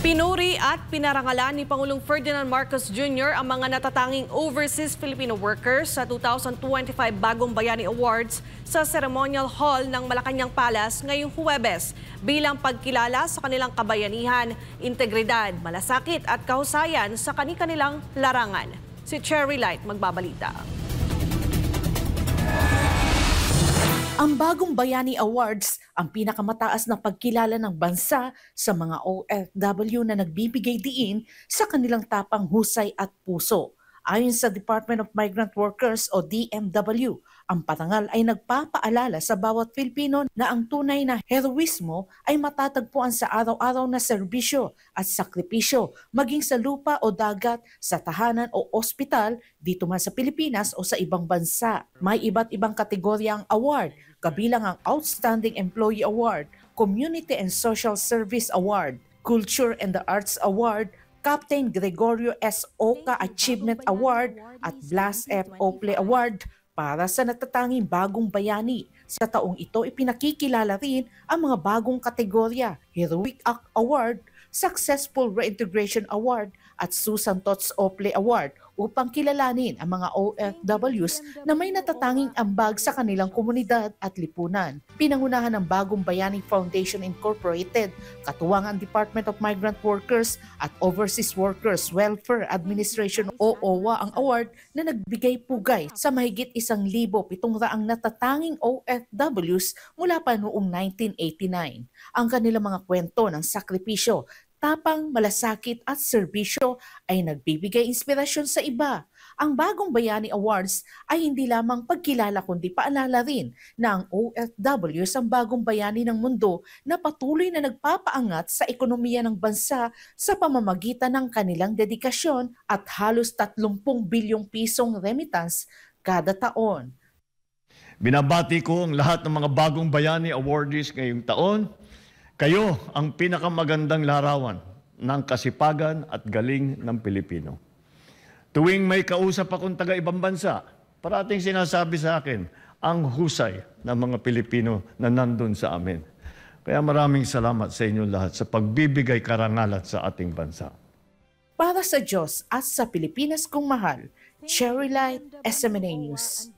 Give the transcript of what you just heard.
Pinuri at pinarangalan ni Pangulong Ferdinand Marcos Jr. ang mga natatanging overseas Filipino workers sa 2025 Bagong Bayani Awards sa Ceremonial Hall ng Malacanang Palace ngayong Huwebes bilang pagkilala sa kanilang kabayanihan, integridad, malasakit at kahusayan sa kani-kanilang larangan. Si Cherry Light magbabalita. Ang Bagong Bayani Awards ang pinakamataas na pagkilala ng bansa sa mga OFW na nagbibigay diin sa kanilang tapang husay at puso. Ayon sa Department of Migrant Workers o DMW, ang parangal ay nagpapaalala sa bawat Filipino na ang tunay na heroismo ay matatagpuan sa araw-araw na serbisyo at sakripisyo, maging sa lupa o dagat, sa tahanan o ospital, dito man sa Pilipinas o sa ibang bansa. May iba't ibang kategorya ang award, kabilang ang Outstanding Employee Award, Community and Social Service Award, Culture and the Arts Award, Captain Gregorio S. Oca Achievement Award at Blas F. Ople Award para sa natatanging bagong bayani. Sa taong ito, ipinakikilala rin ang mga bagong kategorya, Heroic Act Award, Successful Reintegration Award at Susan Tots Ople Award upang kilalanin ang mga OFWs na may natatanging ambag sa kanilang komunidad at lipunan. Pinangunahan ng Bagong Bayani Foundation Incorporated, katuwang ang Department of Migrant Workers at Overseas Workers Welfare Administration o OWA ang award na nagbigay pugay sa mahigit 1,700 natatanging OFWs mula pa noong 1989. Ang kanilang mga kwento ng sakripisyo, tapang, malasakit at serbisyo ay nagbibigay inspirasyon sa iba. Ang Bagong Bayani Awards ay hindi lamang pagkilala kundi paalala rin na ang OFWs ang bagong bayani ng mundo na patuloy na nagpapaangat sa ekonomiya ng bansa sa pamamagitan ng kanilang dedikasyon at halos 30 bilyong pisong remittance kada taon. Binabati ko ang lahat ng mga Bagong Bayani Awardees ngayong taon. Kayo ang pinakamagandang larawan ng kasipagan at galing ng Pilipino. Tuwing may kausap akong taga-ibang bansa, parating sinasabi sa akin ang husay ng mga Pilipino na nandun sa amin. Kaya maraming salamat sa inyo lahat sa pagbibigay karangalan sa ating bansa. Para sa Diyos at sa Pilipinas kong mahal, Cherry Light, SMNA News.